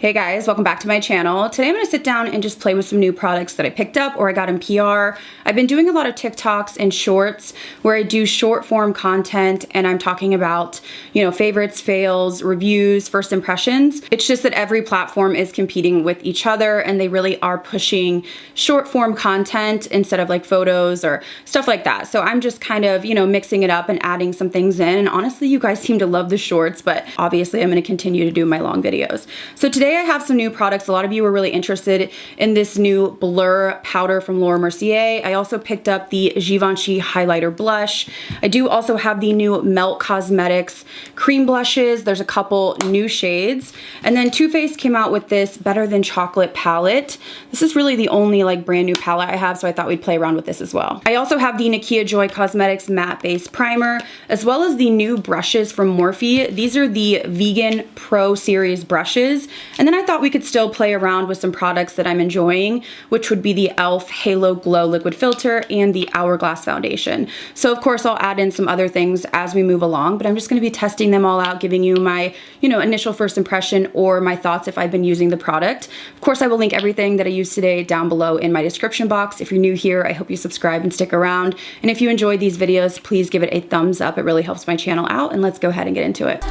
Hey guys, welcome back to my channel. Today I'm going to sit down and just play with some new products that I picked up or I got in PR. I've been doing a lot of TikToks and shorts where I do short form content and I'm talking about, favorites, fails, reviews, first impressions. It's just that every platform is competing with each other and they really are pushing short form content instead of like photos or stuff like that. So I'm just kind of, mixing it up and adding some things in. And honestly, you guys seem to love the shorts, but obviously I'm going to continue to do my long videos. So today I have some new products. A lot of you were really interested in this new blur powder from Mercier. I also picked up the Givenchy highlighter blush. I do also have the new Melt Cosmetics cream blushes. There's a couple new shades. And then Too Faced came out with this Better Than Chocolate palette. This is really the only like brand new palette I have, so I thought we'd play around with this as well. I also have the Nakia Joy Cosmetics matte base primer, as well as the new brushes from Morphe. These are the Vegan Pro Series brushes. And then I thought we could still play around with some products that I'm enjoying, which would be the e.l.f. Halo Glow Liquid Filter and the Hourglass Foundation. So of course I'll add in some other things as we move along, but I'm just going to be testing them all out, giving you my, initial first impression or my thoughts if I've been using the product. Of course, I will link everything that I used today down below in my description box. If you're new here, I hope you subscribe and stick around. And if you enjoyed these videos, please give it a thumbs up. It really helps my channel out. And let's go ahead and get into it.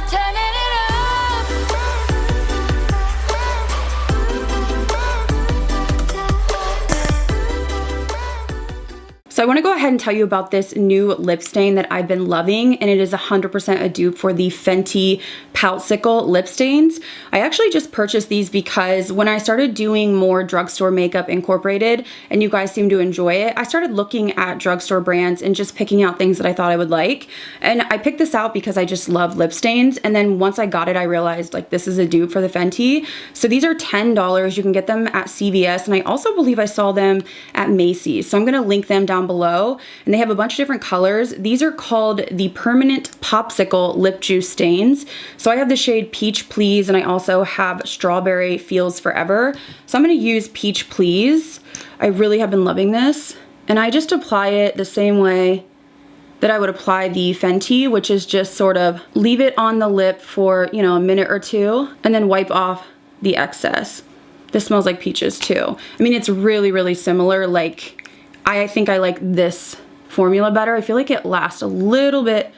So I want to go ahead and tell you about this new lip stain that I've been loving, and it is 100% a dupe for the Fenty Poutsicle lip stains. I actually just purchased these because when I started doing more drugstore makeup incorporated, and you guys seem to enjoy it, I started looking at drugstore brands and just picking out things that I thought I would like. And I picked this out because I just love lip stains, and then once I got it, I realized like this is a dupe for the Fenty. So these are $10. You can get them at CVS, and I also believe I saw them at Macy's. So I'm going to link them down below, and they have a bunch of different colors. These are called the Permanent Popsicle Lip Juice Stains. So I have the shade Peach Please, and I also have Strawberry Feels Forever. So I'm going to use Peach Please. I really have been loving this, and I just apply it the same way that I would apply the Fenty, which is just sort of leave it on the lip for, a minute or two, and then wipe off the excess. This smells like peaches too. I mean, it's really, really similar. Like, I think I like this formula better. I feel like it lasts a little bit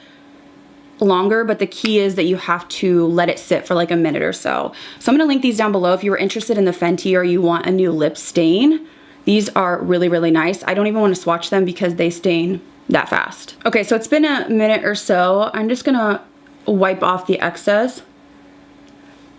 longer, but the key is that you have to let it sit for like a minute or so. So I'm gonna link these down below if you were interested in the Fenty or you want a new lip stain. These are really, really nice. I don't even want to swatch them because they stain that fast. Okay, so it's been a minute or so. I'm just gonna wipe off the excess.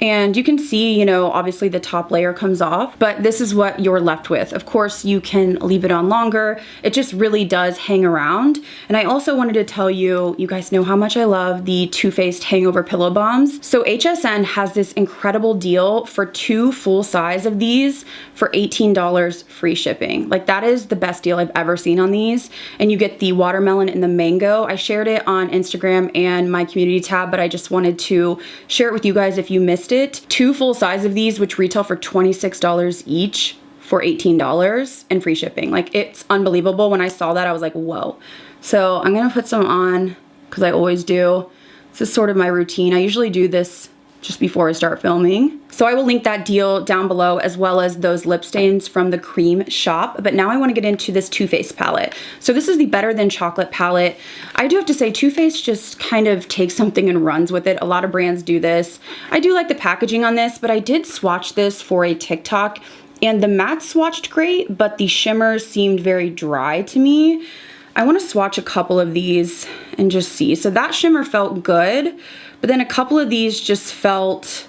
And you can see, obviously the top layer comes off, but this is what you're left with. Of course, you can leave it on longer. It just really does hang around. And I also wanted to tell you, you guys know how much I love the Too Faced Hangover Pillow Balms. So HSN has this incredible deal for 2 full size of these for $18 free shipping. Like, that is the best deal I've ever seen on these. And you get the watermelon and the mango. I shared it on Instagram and my community tab, but I just wanted to share it with you guys if you missed it. 2 full size of these, which retail for $26 each for $18 and free shipping. Like, it's unbelievable. When I saw that, I was like, whoa. So I'm gonna put some on because I always do. This is sort of my routine. I usually do this just before I start filming. So I will link that deal down below, as well as those lip stains from the cream shop. But now I want to get into this Too Faced palette. So this is the Better Than Chocolate palette. I do have to say, Too Faced just kind of takes something and runs with it. A lot of brands do this. I do like the packaging on this, but I did swatch this for a TikTok, and the matte swatched great, but the shimmers seemed very dry to me. I want to swatch a couple of these and just see. So that shimmer felt good, but then a couple of these just felt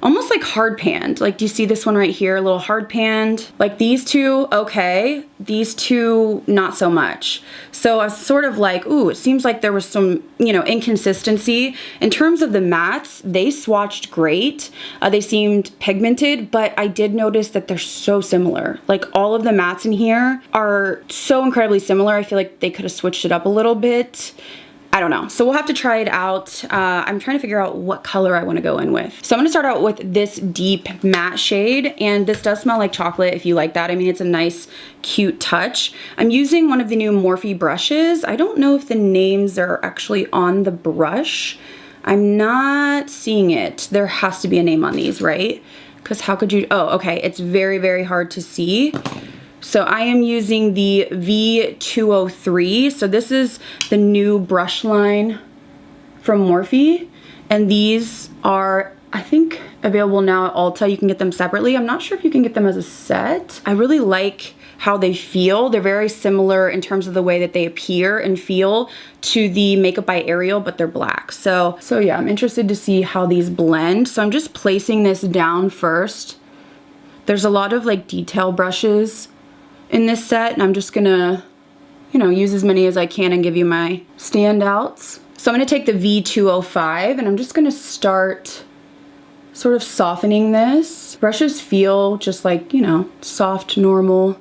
almost like hard panned. Like, do you see this one right here? A little hard panned. Like, these two, okay. These two, not so much. So I was sort of like, ooh, it seems like there was some, inconsistency. In terms of the mattes, they swatched great. They seemed pigmented, but I did notice that they're so similar. Like, all of the mattes in here are so incredibly similar. I feel like they could have switched it up a little bit. I don't know. So we'll have to try it out. I'm trying to figure out what color I want to go in with. So I'm going to start out with this deep matte shade, and this does smell like chocolate if you like that. I mean, it's a nice, cute touch. I'm using one of the new Morphe brushes. I don't know if the names are actually on the brush. I'm not seeing it. There has to be a name on these, right? because how could you, oh, okay, it's very, very hard to see. So I am using the V203. So this is the new brush line from Morphe, and these are, I think, available now at Ulta. You can get them separately. I'm not sure if you can get them as a set. I really like how they feel. They're very similar in terms of the way that they appear and feel to the Makeup by Ariel, but they're black. So yeah, I'm interested to see how these blend. So I'm just placing this down first. There's a lot of like detail brushes in this set, and I'm just gonna, you know, use as many as I can and give you my standouts. So I'm gonna take the V205 and I'm just gonna start sort of softening this. Brushes feel just like, you know, soft, normal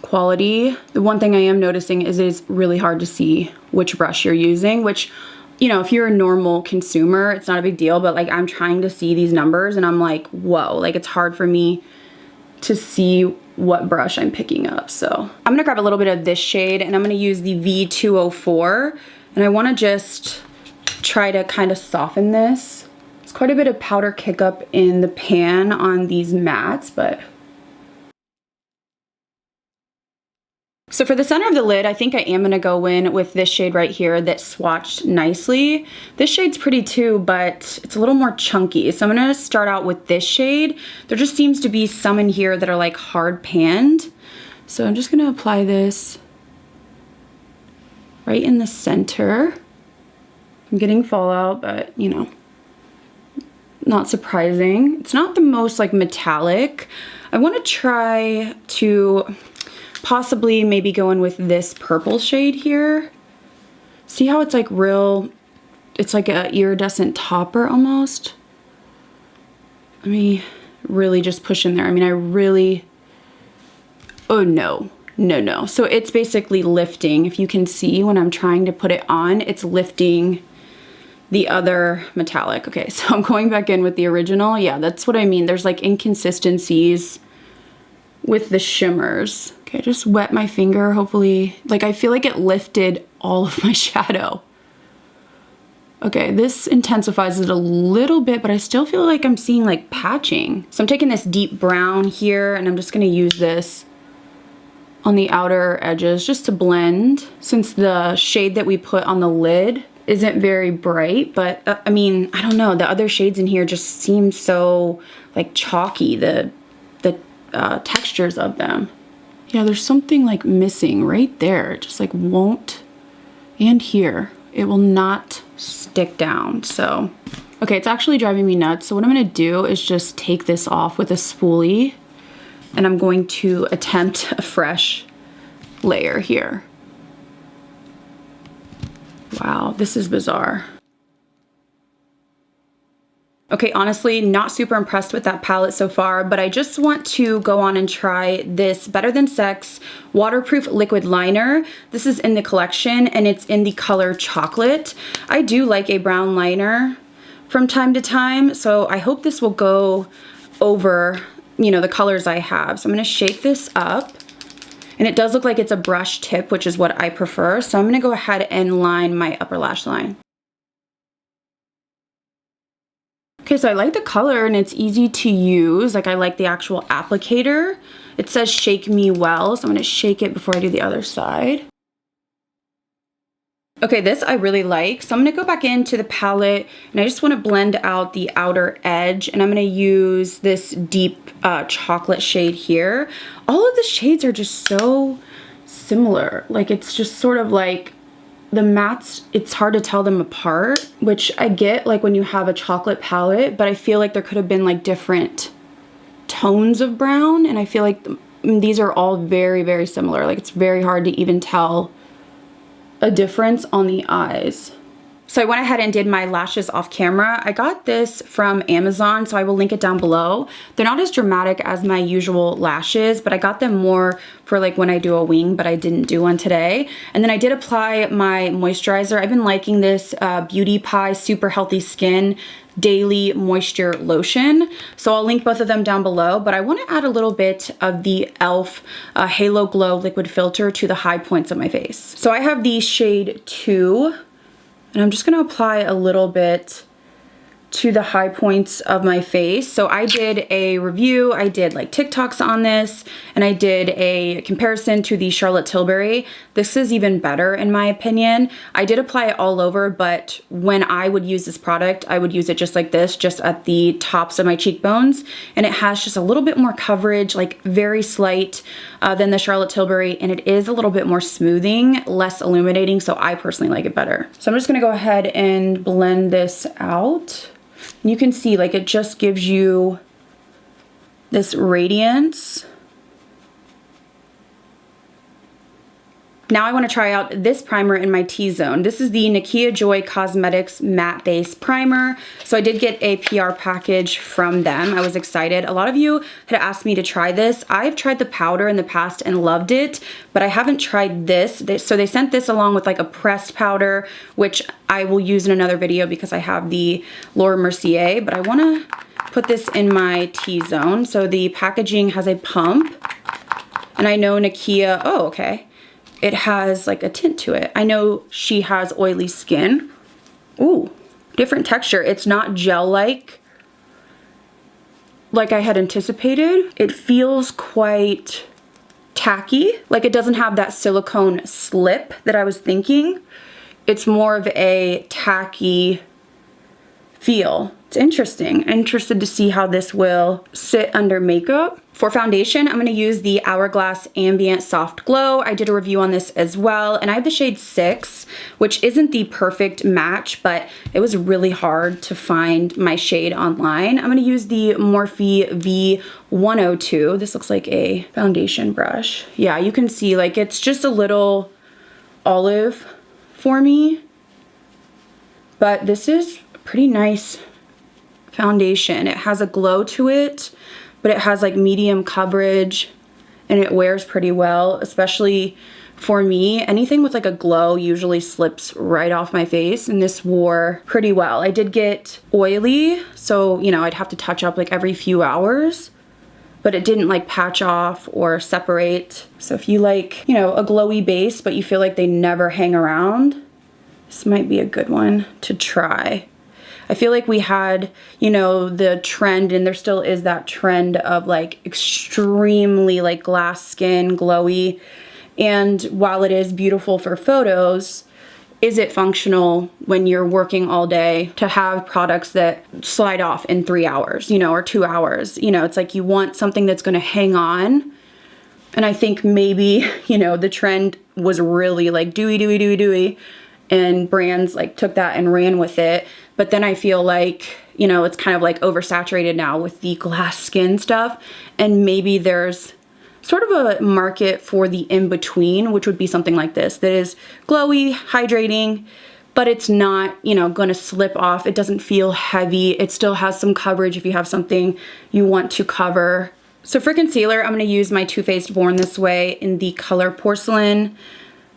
quality. The one thing I am noticing is it's really hard to see which brush you're using, which, you know, if you're a normal consumer, it's not a big deal, but like I'm trying to see these numbers and I'm like, whoa, like it's hard for me to see what brush I'm picking up. So I'm gonna grab a little bit of this shade and I'm gonna use the V204, and I wanna just try to kind of soften this. There's quite a bit of powder kick up in the pan on these mattes, but so for the center of the lid, I think I am gonna go in with this shade right here that swatched nicely. This shade's pretty too, but it's a little more chunky. So I'm gonna start out with this shade. There just seems to be some in here that are like hard panned. So I'm just gonna apply this right in the center. I'm getting fallout, but you know, not surprising. It's not the most like metallic. I wanna try to possibly maybe go in with this purple shade here. See how it's like real, it's like a iridescent topper almost. Let me really just push in there. I mean, I really, oh no, no. So it's basically lifting. If you can see when I'm trying to put it on, it's lifting the other metallic. Okay, so I'm going back in with the original. Yeah, that's what I mean. There's like inconsistencies with the shimmers. Okay, just wet my finger, hopefully. Like I feel like it lifted all of my shadow. Okay, this intensifies it a little bit, but I still feel like I'm seeing like patching. So I'm taking this deep brown here and I'm just gonna use this on the outer edges just to blend, since the shade that we put on the lid isn't very bright, but I mean, I don't know, the other shades in here just seem so like chalky, the textures of them. Yeah, there's something like missing right there. It just like won't, and here, it will not stick down. So, okay, it's actually driving me nuts. So what I'm gonna do is just take this off with a spoolie and I'm going to attempt a fresh layer here. Wow, this is bizarre. Okay, honestly, not super impressed with that palette so far, but I just want to go on and try this Better Than Sex Waterproof Liquid Liner. This is in the collection and it's in the color Chocolate. I do like a brown liner from time to time, so I hope this will go over, you know, the colors I have. So I'm gonna shake this up. And it does look like it's a brush tip, which is what I prefer. So I'm gonna go ahead and line my upper lash line. Okay, so I like the color and it's easy to use. Like I like the actual applicator. It says shake me well, so I'm gonna shake it before I do the other side. Okay, this I really like. So I'm gonna go back into the palette and I just wanna blend out the outer edge, and I'm gonna use this deep chocolate shade here. All of the shades are just so similar. Like it's just sort of like the mattes, it's hard to tell them apart, which I get like when you have a chocolate palette, but I feel like there could have been like different tones of brown, and I feel like these are all very, very similar. Like it's very hard to even tell a difference on the eyes. So I went ahead and did my lashes off camera. I got this from Amazon, so I will link it down below. They're not as dramatic as my usual lashes, but I got them more for like when I do a wing, but I didn't do one today. And then I did apply my moisturizer. I've been liking this Beauty Pie Super Healthy Skin Daily Moisture Lotion. So I'll link both of them down below, but I want to add a little bit of the e.l.f. Halo Glow Liquid Filter to the high points of my face. So I have the shade 2. And I'm just gonna apply a little bit to the high points of my face. So I did a review, I did like TikToks on this, and I did a comparison to the Charlotte Tilbury. This is even better in my opinion. I did apply it all over, but when I would use this product, I would use it just like this, just at the tops of my cheekbones. And it has just a little bit more coverage, like very slight than the Charlotte Tilbury. And it is a little bit more smoothing, less illuminating. So I personally like it better. So I'm just gonna go ahead and blend this out. You can see like it just gives you this radiance. Now I want to try out this primer in my T-zone. This is the Nakia Joy Cosmetics Matte Base Primer. So I did get a PR package from them. I was excited. A lot of you had asked me to try this. I've tried the powder in the past and loved it, but I haven't tried this. So they sent this along with like a pressed powder, which I will use in another video because I have the Laura Mercier, but I want to put this in my T-zone. So the packaging has a pump, and I know Nakia, oh, okay. It has like a tint to it. I know she has oily skin. Ooh, different texture. It's not gel-like I had anticipated. It feels quite tacky. Like it doesn't have that silicone slip that I was thinking. It's more of a tacky feel. It's interesting. Interested to see how this will sit under makeup. For foundation, I'm going to use the Hourglass Ambient Soft Glow. I did a review on this as well, and I have the shade 6, which isn't the perfect match, but it was really hard to find my shade online. I'm going to use the Morphe V102. This looks like a foundation brush. Yeah, you can see like it's just a little olive for me, but this is a pretty nice foundation. It has a glow to it, but it has like medium coverage and it wears pretty well, especially for me. Anything with like a glow usually slips right off my face, and this wore pretty well. I did get oily, so you know, I'd have to touch up like every few hours, but it didn't like patch off or separate. So if you like, you know, a glowy base, but you feel like they never hang around, this might be a good one to try. I feel like we had, you know, the trend, and there still is that trend of like extremely like glass skin, glowy. And while it is beautiful for photos, is it functional when you're working all day to have products that slide off in 3 hours, you know, or 2 hours? You know, it's like you want something that's going to hang on. And I think maybe, you know, the trend was really like dewy, and brands like took that and ran with it. But then I feel like, you know, it's kind of like oversaturated now with the glass skin stuff. And maybe there's sort of a market for the in-between, which would be something like this, that is glowy, hydrating, but it's not, you know, gonna slip off. It doesn't feel heavy. It still has some coverage if you have something you want to cover. So for concealer, I'm gonna use my Too Faced Born This Way in the color Porcelain.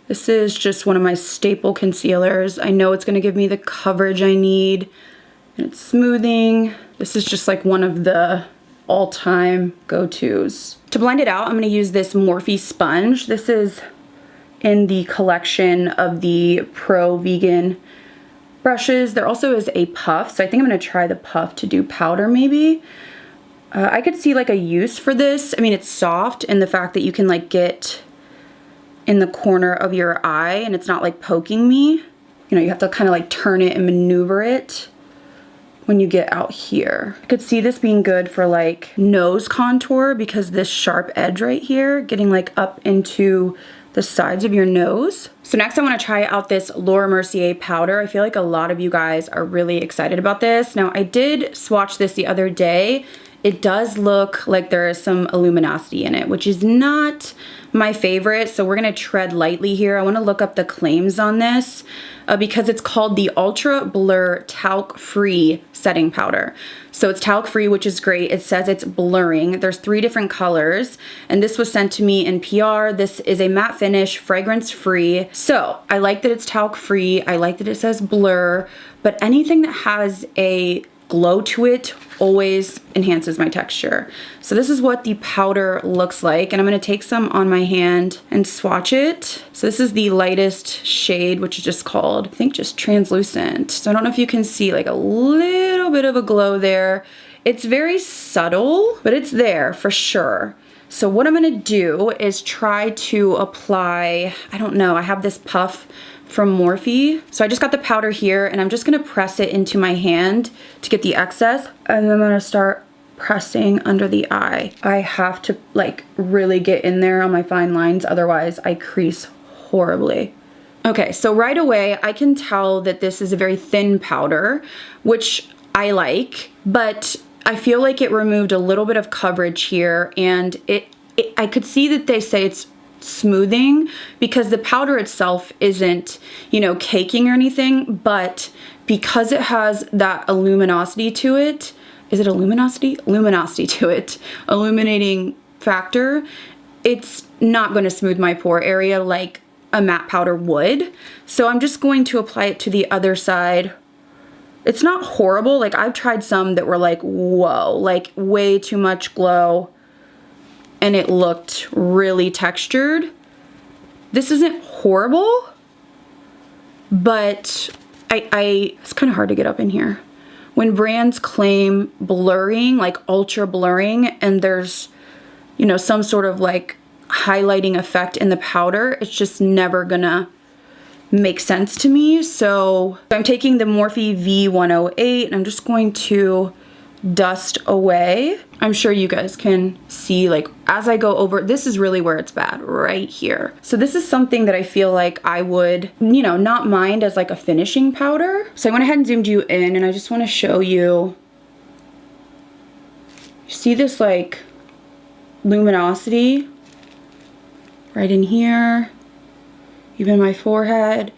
This is just one of my staple concealers. I know it's gonna give me the coverage I need, and it's smoothing. This is just like one of the all-time go-tos. To blend it out, I'm gonna use this Morphe sponge. This is in the collection of the Pro Vegan brushes. There also is a puff, so I think I'm gonna try the puff to do powder maybe. I could see like a use for this. I mean, it's soft, and the fact that you can like get in the corner of your eye and it's not like poking me. You know, you have to kind of like turn it and maneuver it when you get out here. I could see this being good for like nose contour, because this sharp edge right here getting like up into the sides of your nose. So next I want to try out this Laura Mercier powder. I feel like a lot of you guys are really excited about this. Now I did swatch this the other day. It does look like there is some luminosity in it, which is not my favorite, so we're gonna tread lightly here. I wanna look up the claims on this because it's called the Ultra Blur Talc-Free Setting Powder. So it's talc-free, which is great. It says it's blurring. There's 3 different colors, and this was sent to me in PR. This is a matte finish, fragrance-free. So I like that it's talc-free. I like that it says blur, but anything that has a glow to it always enhances my texture. So this is what the powder looks like, and I'm gonna take some on my hand and swatch it. So this is the lightest shade, which is just called, I think, just translucent. So I don't know if you can see like a little bit of a glow there. It's very subtle, but it's there for sure. So what I'm gonna do is try to apply, I don't know, I have this puff from Morphe. So I just got the powder here, and I'm just gonna press it into my hand to get the excess, and then I'm gonna start pressing under the eye. I have to like really get in there on my fine lines, otherwise I crease horribly. Okay, so right away I can tell that this is a very thin powder, which I like, but I feel like it removed a little bit of coverage here, and I could see that they say it's smoothing because the powder itself isn't, you know, caking or anything, but because it has that luminosity to it, is it a luminosity? Luminosity to it, illuminating factor, it's not going to smooth my pore area like a matte powder would. So I'm just going to apply it to the other side. It's not horrible. Like, I've tried some that were like, whoa, like way too much glow, and it looked really textured. This isn't horrible, but it's kind of hard to get up in here. When brands claim blurring, like ultra blurring, and there's, you know, some sort of like highlighting effect in the powder, it's just never gonna make sense to me. So I'm taking the Morphe V108 and I'm just going to dust away. I'm sure you guys can see, like, as I go over, this is really where it's bad, right here. So this is something that I feel like I would, you know, not mind as like a finishing powder. So I went ahead and zoomed you in, and I just want to show you, see this like luminosity right in here, even my forehead.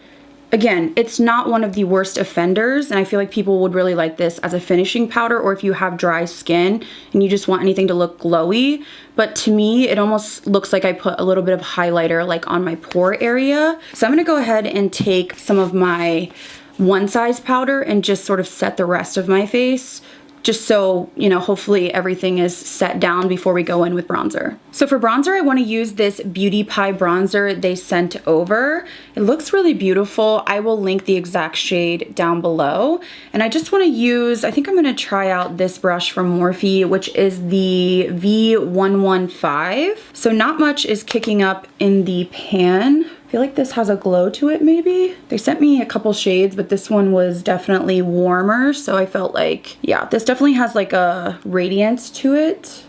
Again, it's not one of the worst offenders, and I feel like people would really like this as a finishing powder, or if you have dry skin and you just want anything to look glowy. But to me, it almost looks like I put a little bit of highlighter like on my pore area. So I'm gonna go ahead and take some of my one size powder and just sort of set the rest of my face, just so, you know, hopefully everything is set down before we go in with bronzer. So for bronzer, I want to use this Beauty Pie bronzer they sent over. It looks really beautiful. I will link the exact shade down below. And I just want to use, I think I'm going to try out this brush from Morphe, which is the V115. So not much is kicking up in the pan. I feel like this has a glow to it maybe. They sent me a couple shades, but this one was definitely warmer, so I felt like, yeah, this definitely has like a radiance to it.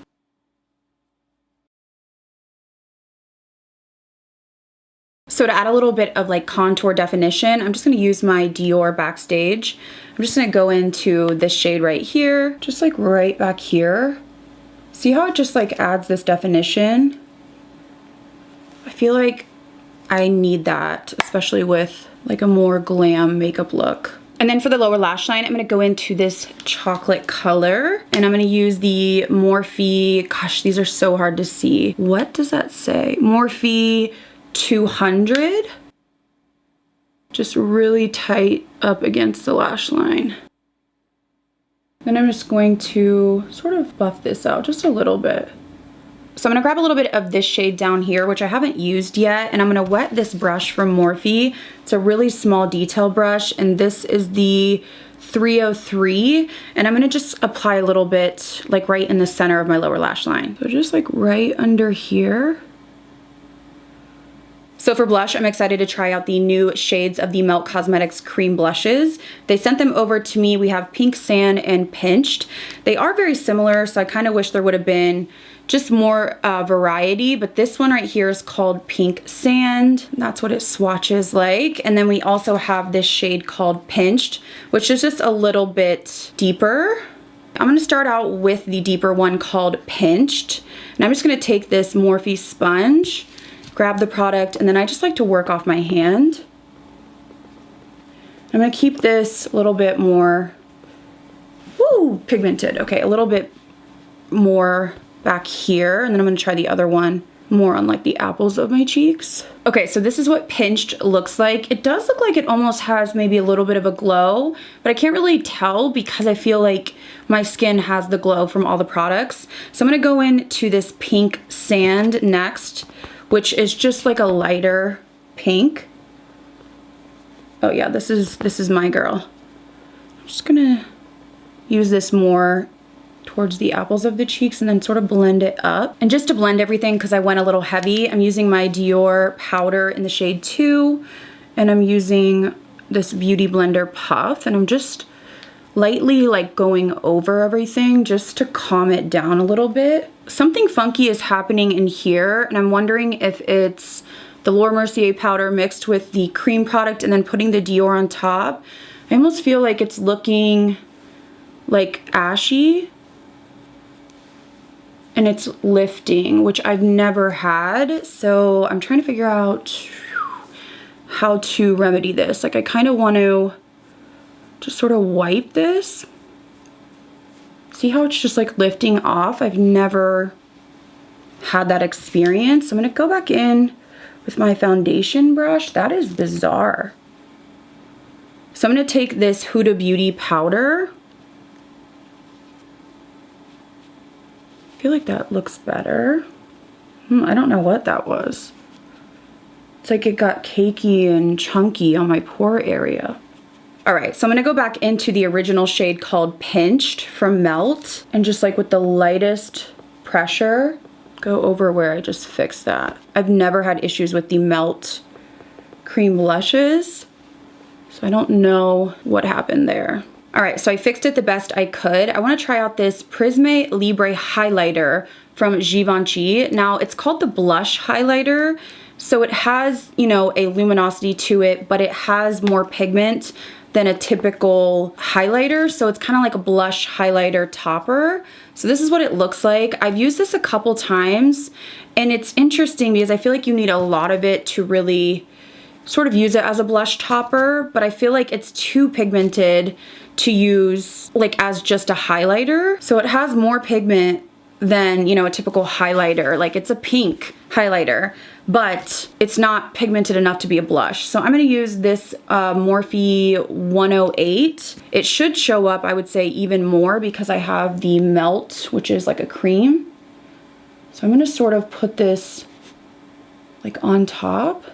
So to add a little bit of like contour definition, I'm just gonna use my Dior Backstage. I'm just gonna go into this shade right here, just like right back here. See how it just like adds this definition? I feel like I need that, especially with like a more glam makeup look. And then for the lower lash line, I'm gonna go into this chocolate color, and I'm gonna use the Morphe, gosh, these are so hard to see. What does that say? Morphe 200. Just really tight up against the lash line. Then I'm just going to sort of buff this out just a little bit. So I'm gonna grab a little bit of this shade down here, which I haven't used yet, and I'm gonna wet this brush from Morphe. It's a really small detail brush, and this is the 303, and I'm gonna just apply a little bit like right in the center of my lower lash line. So just like right under here. So for blush, I'm excited to try out the new shades of the Melt Cosmetics cream blushes. They sent them over to me. We have Pink Sand and Pinched. They are very similar, so I kind of wish there would have been just more variety, but this one right here is called Pink Sand. That's what it swatches like. And then we also have this shade called Pinched, which is just a little bit deeper. I'm gonna start out with the deeper one called Pinched. And I'm just gonna take this Morphe sponge, grab the product, and then I just like to work off my hand. I'm gonna keep this a little bit more, pigmented. Okay, a little bit more back here, and then I'm gonna try the other one more on like the apples of my cheeks. Okay, so this is what pinched looks like. It does look like it almost has maybe a little bit of a glow, but I can't really tell because I feel like my skin has the glow from all the products. So I'm gonna go into this pink sand next, which is just like a lighter pink. Oh yeah, this is my girl. I'm just gonna use this more towards the apples of the cheeks and then sort of blend it up. And just to blend everything, because I went a little heavy, I'm using my Dior powder in the shade 2, and I'm using this Beauty Blender Puff, and I'm just lightly like going over everything just to calm it down a little bit. Something funky is happening in here, and I'm wondering if it's the Laura Mercier powder mixed with the cream product and then putting the Dior on top. I almost feel like it's looking like ashy, and it's lifting, which I've never had. So I'm trying to figure out how to remedy this. Like I kind of want to just sort of wipe this. See how it's just like lifting off? I've never had that experience. I'm gonna go back in with my foundation brush. That is bizarre. So I'm gonna take this Huda Beauty powder. I feel like that looks better. I don't know what that was. It's like it got cakey and chunky on my pore area. All right, so I'm gonna go back into the original shade called Pinched from Melt, and just like with the lightest pressure, go over where I just fixed that. I've never had issues with the Melt cream blushes, so I don't know what happened there. All right, so I fixed it the best I could. I want to try out this Prisme Libre highlighter from Givenchy. Now, it's called the Blush Highlighter, so it has, you know, a luminosity to it, but it has more pigment than a typical highlighter, so it's kind of like a blush highlighter topper. So this is what it looks like. I've used this a couple times, and it's interesting because I feel like you need a lot of it to really sort of use it as a blush topper, but I feel like it's too pigmented to use like as just a highlighter. So it has more pigment than, you know, a typical highlighter. Like it's a pink highlighter, but it's not pigmented enough to be a blush. So I'm gonna use this Morphe 108. It should show up, I would say, even more because I have the Melt, which is like a cream. So I'm gonna sort of put this like on top.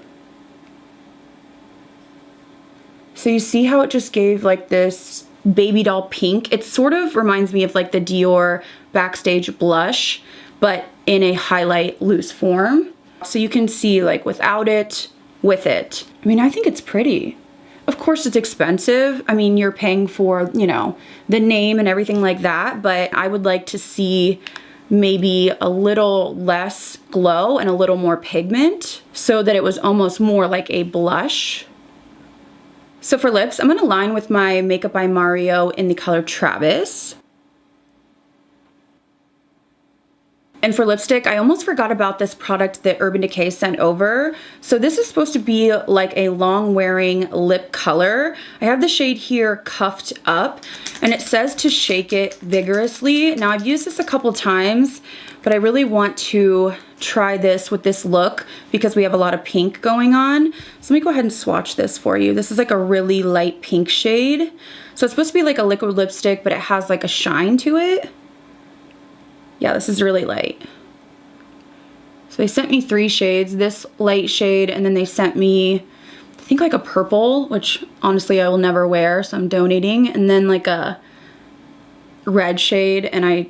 So you see how it just gave like this baby doll pink? It sort of reminds me of like the Dior Backstage blush, but in a highlight loose form. So you can see like without it, with it. I mean, I think it's pretty. Of course it's expensive. I mean, you're paying for, you know, the name and everything like that, but I would like to see maybe a little less glow and a little more pigment so that it was almost more like a blush. So for lips, I'm gonna line with my Makeup by Mario in the color Travis. And for lipstick, I almost forgot about this product that Urban Decay sent over. So this is supposed to be like a long wearing lip color. I have the shade here Cuffed Up, and it says to shake it vigorously. Now I've used this a couple times, but I really want to try this with this look because we have a lot of pink going on. So let me go ahead and swatch this for you. This is like a really light pink shade. So it's supposed to be like a liquid lipstick, but it has like a shine to it. Yeah, this is really light. So they sent me 3 shades, this light shade, and then they sent me, I think like a purple, which honestly I will never wear, so I'm donating, and then like a red shade, and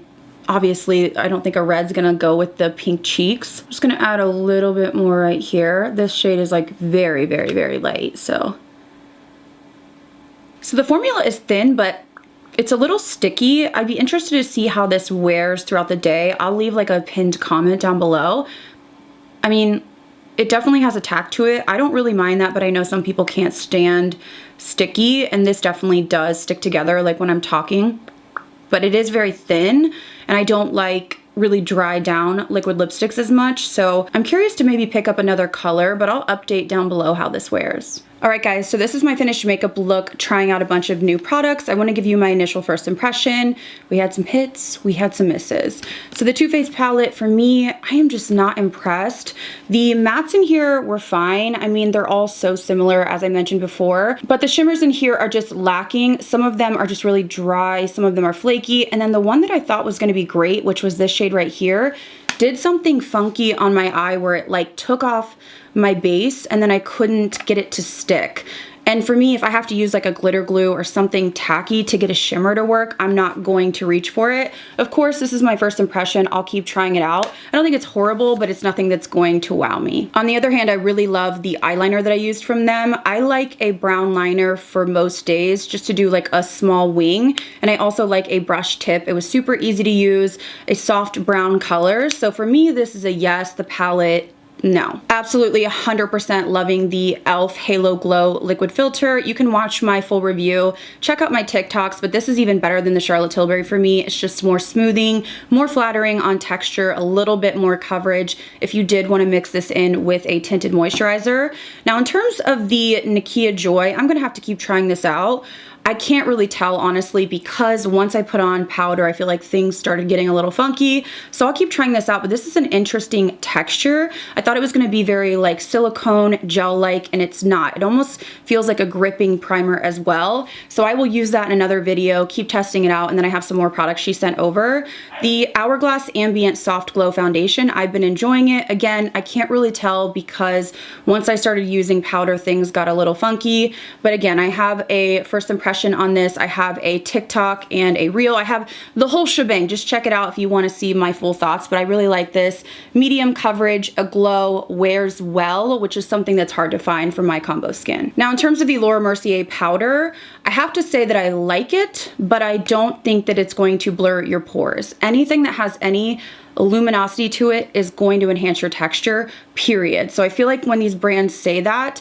obviously I don't think a red's gonna go with the pink cheeks. I'm just gonna add a little bit more right here. This shade is like very, very, very light, so the formula is thin, but it's a little sticky. I'd be interested to see how this wears throughout the day. I'll leave like a pinned comment down below. I mean, it definitely has a tack to it. I don't really mind that, but I know some people can't stand sticky, and this definitely does stick together like when I'm talking. But it is very thin, and I don't like really dry down liquid lipsticks as much, so I'm curious to maybe pick up another color, but I'll update down below how this wears. All right, guys, so this is my finished makeup look, trying out a bunch of new products. I want to give you my initial first impression. We had some hits, we had some misses. So the Too Faced palette, for me, I am just not impressed. The mattes in here were fine. I mean, they're all so similar, as I mentioned before, but the shimmers in here are just lacking. Some of them are just really dry, some of them are flaky, and then the one that I thought was going to be great, which was this shade right here, did something funky on my eye where it like took off my base and then I couldn't get it to stick. And for me, if I have to use like a glitter glue or something tacky to get a shimmer to work, I'm not going to reach for it. Of course, this is my first impression. I'll keep trying it out. I don't think it's horrible, but it's nothing that's going to wow me. On the other hand, I really love the eyeliner that I used from them. I like a brown liner for most days just to do like a small wing. And I also like a brush tip. It was super easy to use, a soft brown color. So for me, this is a yes. The palette, no. Absolutely 100% loving the e.l.f. Halo Glow liquid filter. You can watch my full review, check out my TikToks, but this is even better than the Charlotte Tilbury for me. It's just more smoothing, more flattering on texture, a little bit more coverage if you did want to mix this in with a tinted moisturizer. Now, in terms of the Nakia Joy, I'm gonna have to keep trying this out. I can't really tell, honestly, because once I put on powder, I feel like things started getting a little funky. So I'll keep trying this out, but this is an interesting texture. I thought it was gonna be very like silicone, gel-like, and it's not. It almost feels like a gripping primer as well. So I will use that in another video, keep testing it out, and then I have some more products she sent over. The Hourglass Ambient Soft Glow Foundation, I've been enjoying it. Again, I can't really tell because once I started using powder, things got a little funky. But again, I have a first impression on this. I have a TikTok and a reel. I have the whole shebang. Just check it out if you want to see my full thoughts, but I really like this. Medium coverage, a glow, wears well, which is something that's hard to find for my combo skin. Now, in terms of the Laura Mercier powder, I have to say that I like it, but I don't think that it's going to blur your pores. Anything that has any luminosity to it is going to enhance your texture, period. So I feel like when these brands say that,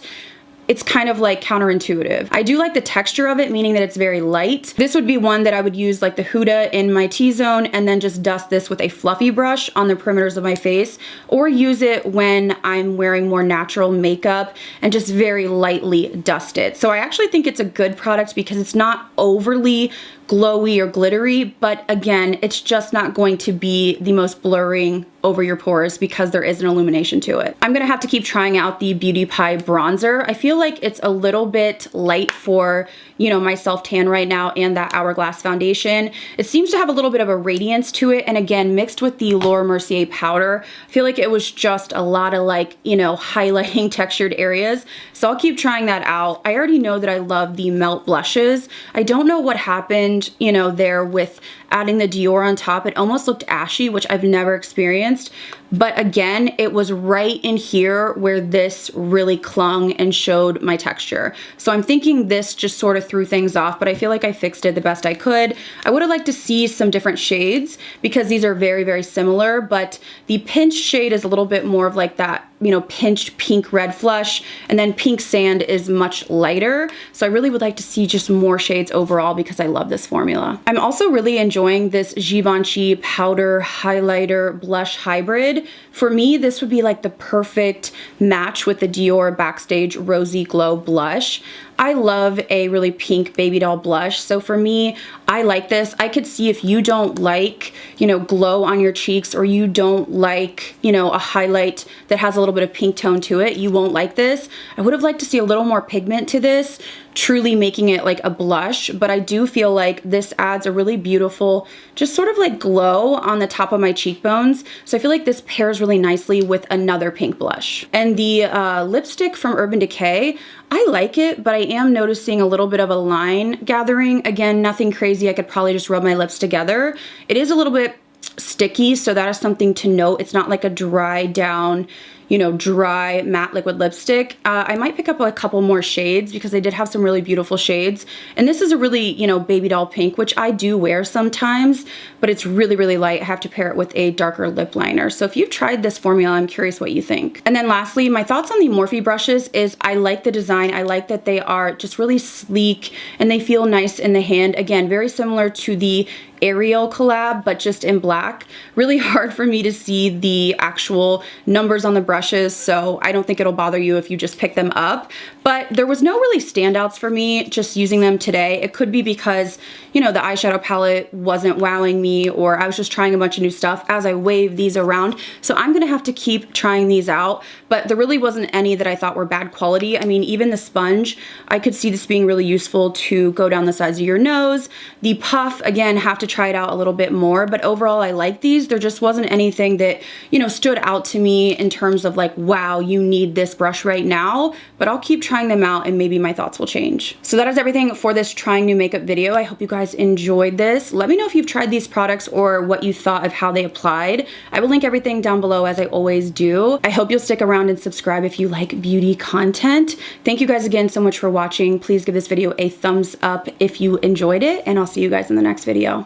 it's kind of like counterintuitive. I do like the texture of it, meaning that it's very light. This would be one that I would use like the Huda in my T-zone and then just dust this with a fluffy brush on the perimeters of my face, or use it when I'm wearing more natural makeup and just very lightly dust it. So I actually think it's a good product because it's not overly glowy or glittery, but again, it's just not going to be the most blurring over your pores because there is an illumination to it. I'm gonna have to keep trying out the Beauty Pie bronzer. I feel like it's a little bit light for, you know, my self-tan right now and that Hourglass foundation. It seems to have a little bit of a radiance to it, and again, mixed with the Laura Mercier powder, I feel like it was just a lot of like, you know, highlighting textured areas. So I'll keep trying that out. I already know that I love the Melt blushes. I don't know what happened, you know, there with adding the Dior on top. It almost looked ashy, which I've never experienced. But again, it was right in here where this really clung and showed my texture. So I'm thinking this just sort of threw things off, but I feel like I fixed it the best I could. I would have liked to see some different shades because these are very, very similar, but the Pinch shade is a little bit more of like that, you know, pinched pink red flush, and then Pink Sand is much lighter. So I really would like to see just more shades overall because I love this formula. I'm also really enjoying this Givenchy powder highlighter blush hybrid. For me, this would be like the perfect match with the Dior Backstage Rosy Glow blush. I love a really pink baby doll blush. So for me, I like this. I could see if you don't like, you know, glow on your cheeks, or you don't like, you know, a highlight that has a little bit of pink tone to it, you won't like this. I would have liked to see a little more pigment to this, truly making it like a blush, but I do feel like this adds a really beautiful, just sort of like glow on the top of my cheekbones. So I feel like this pairs really nicely with another pink blush. And the lipstick from Urban Decay, I like it, but I am noticing a little bit of a line gathering. Again, nothing crazy. I could probably just rub my lips together. It is a little bit sticky, so that is something to note. It's not like a dry down, you know, dry matte liquid lipstick. I might pick up a couple more shades because they did have some really beautiful shades. And this is a really, you know, baby doll pink, which I do wear sometimes, but it's really, really light. I have to pair it with a darker lip liner. So if you've tried this formula, I'm curious what you think. And then lastly, my thoughts on the Morphe brushes is I like the design. I like that they are just really sleek and they feel nice in the hand. Again, very similar to the Ariel collab, but just in black. black. Really hard for me to see the actual numbers on the brushes, so I don't think it'll bother you if you just pick them up. But there was no really standouts for me just using them today. It could be because, you know, the eyeshadow palette wasn't wowing me, or I was just trying a bunch of new stuff as I wave these around. So I'm gonna have to keep trying these out, but there really wasn't any that I thought were bad quality. I mean, even the sponge, I could see this being really useful to go down the sides of your nose. The puff, again, have to try it out a little bit more, but overall I like these. There just wasn't anything that, you know, stood out to me in terms of like, wow, you need this brush right now, but I'll keep trying them out and maybe my thoughts will change. So that is everything for this trying new makeup video. I hope you guys enjoyed this. Let me know if you've tried these products or what you thought of how they applied. I will link everything down below as I always do. I hope you'll stick around and subscribe if you like beauty content. Thank you guys again so much for watching. Please give this video a thumbs up if you enjoyed it, and I'll see you guys in the next video.